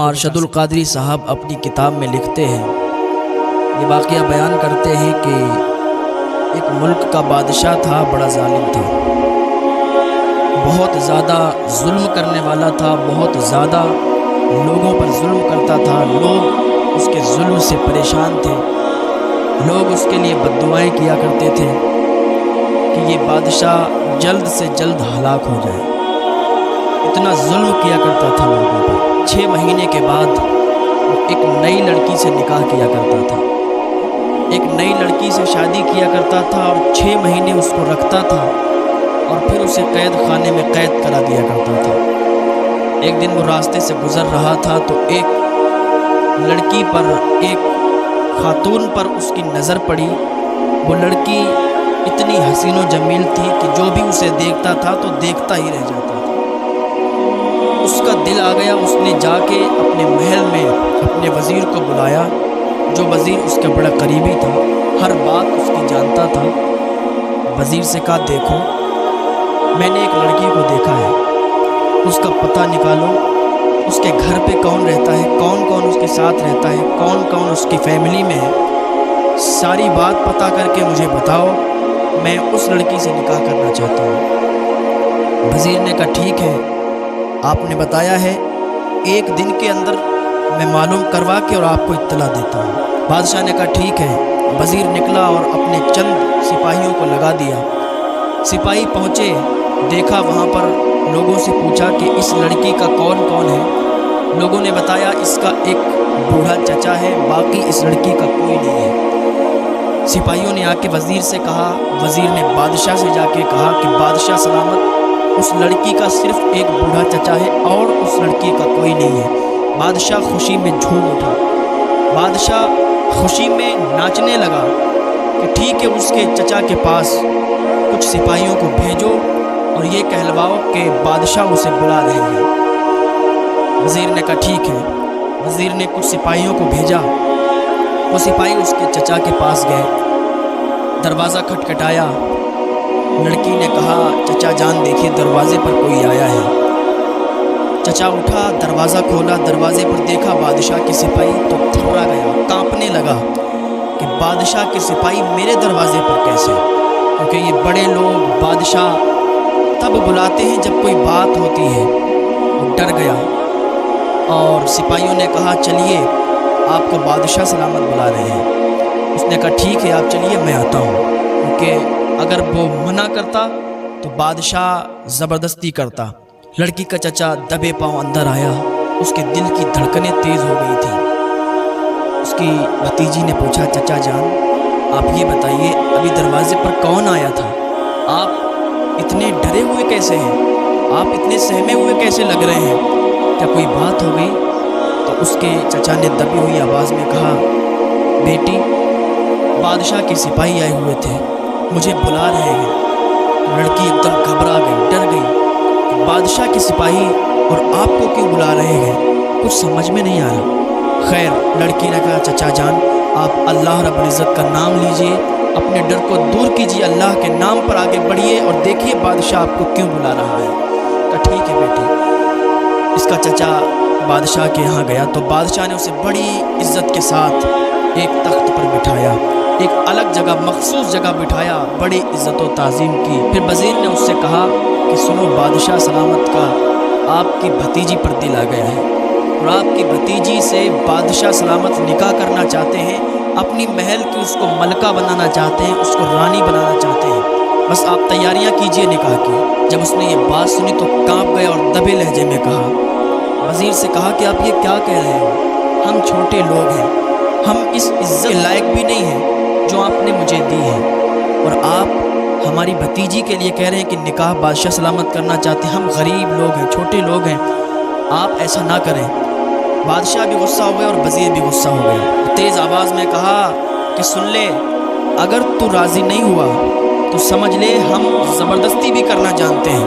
ارشد القادری صاحب اپنی کتاب میں لکھتے ہیں، یہ واقعہ بیان کرتے ہیں کہ ایک ملک کا بادشاہ تھا، بڑا ظالم تھا، بہت زیادہ ظلم کرنے والا تھا، بہت زیادہ لوگوں پر ظلم کرتا تھا۔ لوگ اس کے ظلم سے پریشان تھے، لوگ اس کے لیے بد دعائیں کیا کرتے تھے کہ یہ بادشاہ جلد سے جلد ہلاک ہو جائے۔ اتنا ظلم کیا کرتا تھا لوگوں پر۔ 6 مہینے کے بعد وہ ایک نئی لڑکی سے نکاح کیا کرتا تھا، ایک نئی لڑکی سے شادی کیا کرتا تھا اور 6 مہینے اس کو رکھتا تھا اور پھر اسے قید خانے میں قید کرا دیا کرتا تھا۔ ایک دن وہ راستے سے گزر رہا تھا تو ایک لڑکی پر، ایک خاتون پر اس کی نظر پڑی۔ وہ لڑکی اتنی حسین و جمیل تھی کہ جو بھی اسے دیکھتا تھا تو دیکھتا ہی رہ جاتا تھا۔ اس کا دل آ گیا، اس نے جا کے اپنے محل میں اپنے وزیر کو بلایا، جو وزیر اس کا بڑا قریبی تھا، ہر بات اس کی جانتا تھا۔ وزیر سے کہا، دیکھو میں نے ایک لڑکی کو دیکھا ہے، اس کا پتہ نکالو، اس کے گھر پہ کون رہتا ہے، کون کون اس کے ساتھ رہتا ہے، کون کون اس کی فیملی میں ہے، ساری بات پتہ کر کے مجھے بتاؤ، میں اس لڑکی سے نکاح کرنا چاہتا ہوں۔ وزیر نے کہا، ٹھیک ہے، آپ نے بتایا ہے، ایک دن کے اندر میں معلوم کروا کے اور آپ کو اطلاع دیتا ہوں۔ بادشاہ نے کہا، ٹھیک ہے۔ وزیر نکلا اور اپنے چند سپاہیوں کو لگا دیا۔ سپاہی پہنچے، دیکھا وہاں پر، لوگوں سے پوچھا کہ اس لڑکی کا کون کون ہے۔ لوگوں نے بتایا اس کا ایک بوڑھا چچا ہے، باقی اس لڑکی کا کوئی نہیں ہے۔ سپاہیوں نے آ کے وزیر سے کہا، وزیر نے بادشاہ سے جا کے کہا کہ بادشاہ سلامت، اس لڑکی کا صرف ایک بوڑھا چچا ہے اور اس لڑکی کا کوئی نہیں ہے۔ بادشاہ خوشی میں جھوم اٹھا، بادشاہ خوشی میں ناچنے لگا کہ ٹھیک ہے، اس کے چچا کے پاس کچھ سپاہیوں کو بھیجو اور یہ کہلواؤ کہ بادشاہ اسے بلا رہے ہیں۔ وزیر نے کہا، ٹھیک ہے۔ وزیر نے کچھ سپاہیوں کو بھیجا، وہ سپاہی اس کے چچا کے پاس گئے، دروازہ کھٹکھٹایا۔ لڑکی نے کہا، چچا جان دیکھیے دروازے پر کوئی آیا ہے۔ چچا اٹھا، دروازہ کھولا، دروازے پر دیکھا بادشاہ کے سپاہی تو تھرا گیا، کانپنے لگا کہ بادشاہ کے سپاہی میرے دروازے پر کیسے؟ کیونکہ یہ بڑے لوگ بادشاہ تب بلاتے ہیں جب کوئی بات ہوتی ہے۔ وہ ڈر گیا اور سپاہیوں نے کہا، چلیے آپ کو بادشاہ سلامت بلا رہے ہیں۔ اس نے کہا، ٹھیک ہے آپ چلیے، میں آتا ہوں، کیونکہ اگر وہ منع کرتا تو بادشاہ زبردستی کرتا۔ لڑکی کا چچا دبے پاؤں اندر آیا، اس کے دل کی دھڑکنیں تیز ہو گئی تھیں۔ اس کی بھتیجی نے پوچھا، چچا جان آپ یہ بتائیے ابھی دروازے پر کون آیا تھا؟ آپ اتنے ڈرے ہوئے کیسے ہیں؟ آپ اتنے سہمے ہوئے کیسے لگ رہے ہیں؟ کیا کوئی بات ہو گئی؟ تو اس کے چچا نے دبی ہوئی آواز میں کہا، بیٹی بادشاہ کے سپاہی آئے ہوئے تھے، مجھے بلا رہے ہیں۔ لڑکی ایک دم گھبرا گئی، ڈر گئی کہ بادشاہ کے سپاہی اور آپ کو کیوں بلا رہے ہیں؟ کچھ سمجھ میں نہیں آ رہا۔ خیر، لڑکی نے کہا، چچا جان آپ اللہ رب العزت کا نام لیجئے، اپنے ڈر کو دور کیجئے، اللہ کے نام پر آگے بڑھیے اور دیکھیے بادشاہ آپ کو کیوں بلا رہا ہے۔ کہا، ٹھیک ہے بیٹی۔ اس کا چچا بادشاہ کے یہاں گیا تو بادشاہ نے اسے بڑی عزت کے ساتھ ایک تخت پر بٹھایا، ایک الگ جگہ، مخصوص جگہ بٹھایا، بڑی عزت و تعظیم کی۔ پھر وزیر نے اس سے کہا کہ سنو، بادشاہ سلامت کا آپ کی بھتیجی پر دل آ گیا ہے اور آپ کی بھتیجی سے بادشاہ سلامت نکاح کرنا چاہتے ہیں، اپنی محل کی اس کو ملکہ بنانا چاہتے ہیں، اس کو رانی بنانا چاہتے ہیں، بس آپ تیاریاں کیجئے نکاح کی۔ جب اس نے یہ بات سنی تو کانپ گیا اور دبے لہجے میں کہا، وزیر سے کہا کہ آپ یہ کیا کہہ رہے ہیں؟ ہم چھوٹے لوگ ہیں، ہم اس عزت کے لائق بھی نہیں ہیں جو آپ نے مجھے دی ہے، اور آپ ہماری بھتیجی کے لیے کہہ رہے ہیں کہ نکاح بادشاہ سلامت کرنا چاہتے ہیں۔ ہم غریب لوگ ہیں، چھوٹے لوگ ہیں، آپ ایسا نہ کریں۔ بادشاہ بھی غصہ ہو گیا اور وزیر بھی غصہ ہو گیا۔ تیز آواز میں کہا کہ سن لے، اگر تو راضی نہیں ہوا تو سمجھ لے ہم زبردستی بھی کرنا جانتے ہیں۔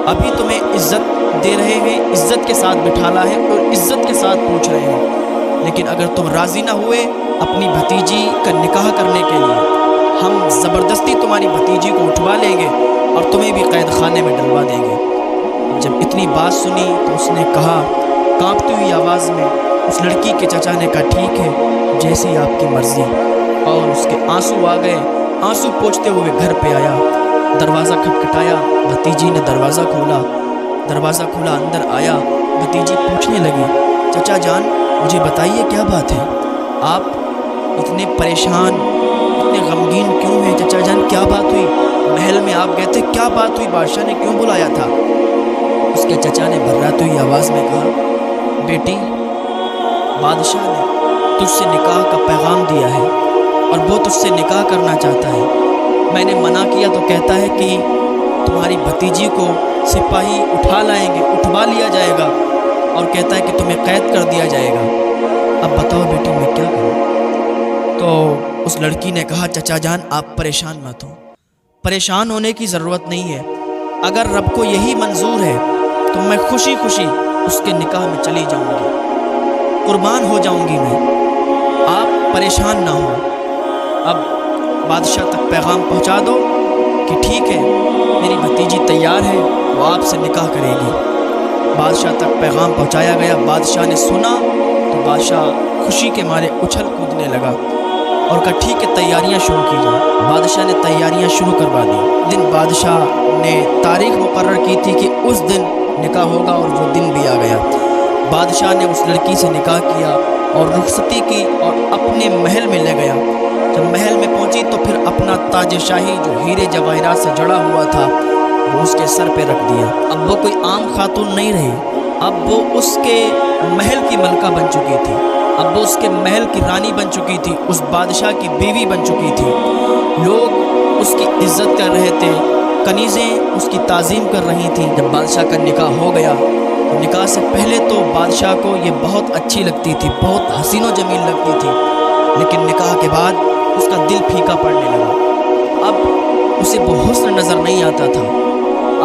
ابھی تمہیں عزت دے رہے ہیں، عزت کے ساتھ بٹھانا ہے اور عزت کے ساتھ پوچھ رہے ہیں، لیکن اگر تم راضی نہ ہوئے اپنی بھتیجی کا نکاح کرنے کے لیے، ہم زبردستی تمہاری بھتیجی کو اٹھوا لیں گے اور تمہیں بھی قید خانے میں ڈلوا دیں گے۔ جب اتنی بات سنی تو اس نے کہا کانپتی ہوئی آواز میں اس لڑکی کے چچا نے کہا ٹھیک ہے جیسی آپ کی مرضی، اور اس کے آنسو آ گئے۔ آنسو پوچھتے ہوئے گھر پہ آیا، دروازہ کھٹکھٹایا، بھتیجی نے دروازہ کھولا، اندر آیا۔ بھتیجی پوچھنے لگی چچا جان مجھے بتائیے کیا بات ہے، آپ اتنے پریشان اتنے غمگین کیوں ہیں؟ چچا جان کیا بات ہوئی؟ محل میں آپ گئے تھے، کیا بات ہوئی؟ بادشاہ نے کیوں بلایا تھا؟ اس کے چچا نے بھرراتی ہوئی آواز میں کہا بیٹی بادشاہ نے تجھ سے نکاح کا پیغام دیا ہے اور وہ تجھ سے نکاح کرنا چاہتا ہے۔ میں نے منع کیا تو کہتا ہے کہ تمہاری بھتیجی کو سپاہی اٹھوا لیا جائے گا، اور کہتا ہے کہ تمہیں قید کر دیا جائے گا۔ اب بتاؤ بیٹی میں کیا کروں؟ تو اس لڑکی نے کہا چچا جان آپ پریشان مت ہو، پریشان ہونے کی ضرورت نہیں ہے، اگر رب کو یہی منظور ہے تو میں خوشی خوشی اس کے نکاح میں چلی جاؤں گی، قربان ہو جاؤں گی میں، آپ پریشان نہ ہو۔ اب بادشاہ تک پیغام پہنچا دو کہ ٹھیک ہے میری بھتیجی تیار ہے، وہ آپ سے نکاح کرے گی۔ بادشاہ تک پیغام پہنچایا گیا، بادشاہ نے سنا تو بادشاہ خوشی کے مارے اچھل کودنے لگا اور کہا ٹھیک ہے تیاریاں شروع کی جائیں۔ بادشاہ نے تیاریاں شروع کروا دی۔ دن بادشاہ نے تاریخ مقرر کی تھی کہ اس دن نکاح ہوگا، اور وہ دن بھی آ گیا۔ بادشاہ نے اس لڑکی سے نکاح کیا اور رخصتی کی اور اپنے محل میں لے گیا۔ جب محل میں پہنچی تو پھر اپنا تاج شاہی جو ہیرے جواہرات سے جڑا ہوا تھا وہ اس کے سر پہ رکھ دیا۔ اب وہ کوئی عام خاتون نہیں رہی، اب وہ اس کے محل کی ملکہ بن چکی تھی، اب وہ اس کے محل کی رانی بن چکی تھی، اس بادشاہ کی بیوی بن چکی تھی۔ لوگ اس کی عزت کر رہے تھے، کنیزیں اس کی تعظیم کر رہی تھیں۔ جب بادشاہ کا نکاح ہو گیا تو نکاح سے پہلے تو بادشاہ کو یہ بہت اچھی لگتی تھی، بہت حسین و جمیل لگتی تھی، لیکن نکاح کے بعد اس کا دل پھیکا پڑنے لگا۔ اب اسے وہ حسن نظر نہیں آتا تھا،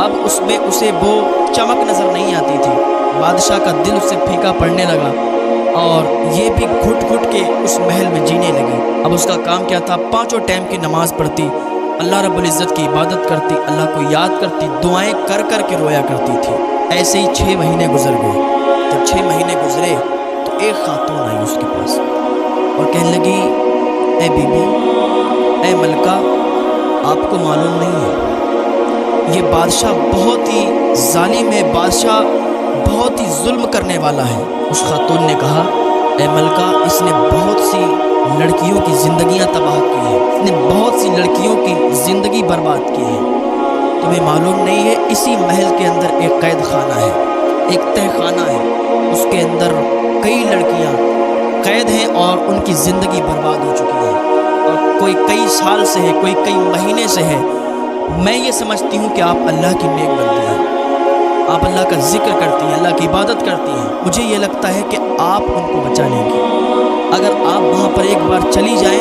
اب اس میں اسے وہ چمک نظر نہیں آتی تھی۔ بادشاہ کا دل اس سے پھیکا پڑنے لگا اور یہ بھی گھٹ گھٹ کے اس محل میں جینے لگی۔ اب اس کا کام کیا تھا؟ 5 ٹائم کی نماز پڑھتی، اللہ رب العزت کی عبادت کرتی، اللہ کو یاد کرتی، دعائیں کر کر کے رویا کرتی تھی۔ ایسے ہی 6 مہینے گزر گئے۔ جب 6 مہینے گزرے تو ایک خاتون آئی اس کے پاس اور کہنے لگی اے بی بی، اے ملکہ، آپ کو معلوم نہیں ہے یہ بادشاہ بہت ہی ظالم ہے، بادشاہ بہت ہی ظلم کرنے والا ہے۔ اس خاتون نے کہا اے ملکہ، اس نے بہت سی لڑکیوں کی زندگیاں تباہ کی ہیں، اس نے بہت سی لڑکیوں کی زندگی برباد کی ہے۔ تمہیں معلوم نہیں ہے اسی محل کے اندر ایک قید خانہ ہے، ایک تہ خانہ ہے، اس کے اندر کئی لڑکیاں قید ہیں اور ان کی زندگی برباد ہو چکی ہے، اور کوئی کئی سال سے ہے، کوئی کئی مہینے سے ہے۔ میں یہ سمجھتی ہوں کہ آپ اللہ کی نیک بندی ہیں، آپ اللہ کا ذکر کرتی ہیں، اللہ کی عبادت کرتی ہیں، مجھے یہ لگتا ہے کہ آپ ان کو بچا لیں گی۔ اگر آپ وہاں پر ایک بار چلی جائیں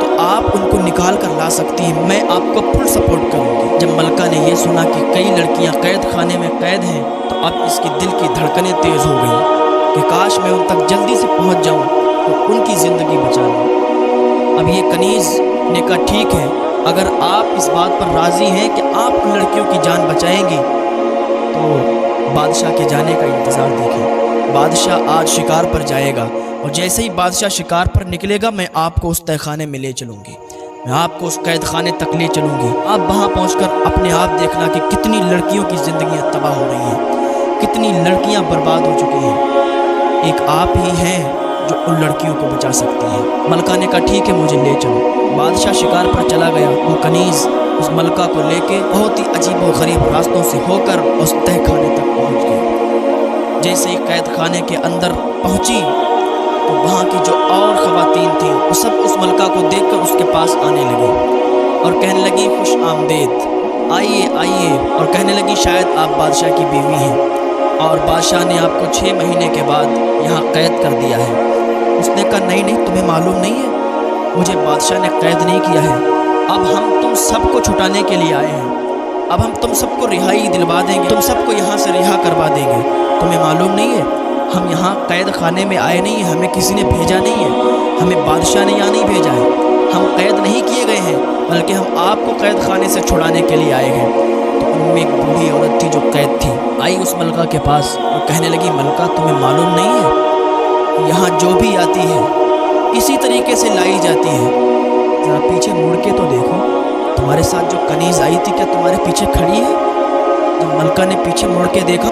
تو آپ ان کو نکال کر لا سکتی ہیں، میں آپ کو فل سپورٹ کروں گی۔ جب ملکہ نے یہ سنا کہ کئی لڑکیاں قید خانے میں قید ہیں تو اب اس کی دل کی دھڑکنیں تیز ہو گئیں کہ کاش میں ان تک جلدی سے پہنچ جاؤں تو ان کی زندگی بچا لوں۔ اب یہ کنیز نے کہا ٹھیک ہے، اگر آپ اس بات پر راضی ہیں کہ آپ ان لڑکیوں کی جان بچائیں گی تو بادشاہ کے جانے کا انتظار دیکھیں۔ بادشاہ آج شکار پر جائے گا اور جیسے ہی بادشاہ شکار پر نکلے گا میں آپ کو اس تہ خانے میں لے چلوں گی، میں آپ کو اس قید خانے تک لے چلوں گی۔ آپ وہاں پہنچ کر اپنے آپ دیکھنا کہ کتنی لڑکیوں کی زندگیاں تباہ ہو رہی ہیں، کتنی لڑکیاں برباد ہو چکی ہیں، ایک آپ ہی ہیں جو ان لڑکیوں کو بچا سکتی ہیں۔ ملکہ نے کہا ٹھیک ہے مجھے لے چلو۔ بادشاہ شکار پر چلا گیا، وہ کنیز اس ملکہ کو لے کے بہت ہی عجیب و غریب راستوں سے ہو کر اس تہ خانے تک پہنچ گئی۔ جیسے ہی قید خانے کے اندر پہنچی تو وہاں کی جو اور خواتین تھیں وہ سب اس ملکہ کو دیکھ کر اس کے پاس آنے لگی اور کہنے لگی خوش آمدید، آئیے آئیے، اور کہنے لگی شاید آپ بادشاہ کی بیوی ہیں اور بادشاہ نے آپ کو 6 مہینے کے بعد یہاں قید کر دیا ہے۔ اس نے کہا نہیں نہیں، تمہیں معلوم نہیں ہے مجھے بادشاہ نے قید نہیں کیا ہے، اب ہم تم سب کو چھٹانے کے لیے آئے ہیں، اب ہم تم سب کو رہائی دلوا دیں گے، تم سب کو یہاں سے رہا کروا دیں گے۔ تمہیں معلوم نہیں ہے ہم یہاں قید خانے میں آئے نہیں ہیں، ہمیں کسی نے بھیجا نہیں ہے، ہمیں بادشاہ نے یہاں نہیں بھیجا ہے، ہم قید نہیں کیے گئے ہیں بلکہ ہم آپ کو قید خانے سے چھڑانے کے لیے آئے ہیں۔ تو ان میں ایک بوڑھی عورت تھی جو قید تھی، آئی اس ملکہ کے پاس اور کہنے لگی ملکہ تمہیں معلوم نہیں ہے یہاں جو بھی آتی ہے اسی طریقے سے لائی جاتی ہے، ذرا پیچھے مڑ کے تو دیکھو تمہارے ساتھ جو کنیز آئی تھی کیا تمہارے پیچھے کھڑی ہے؟ جب ملکہ نے پیچھے مڑ کے دیکھا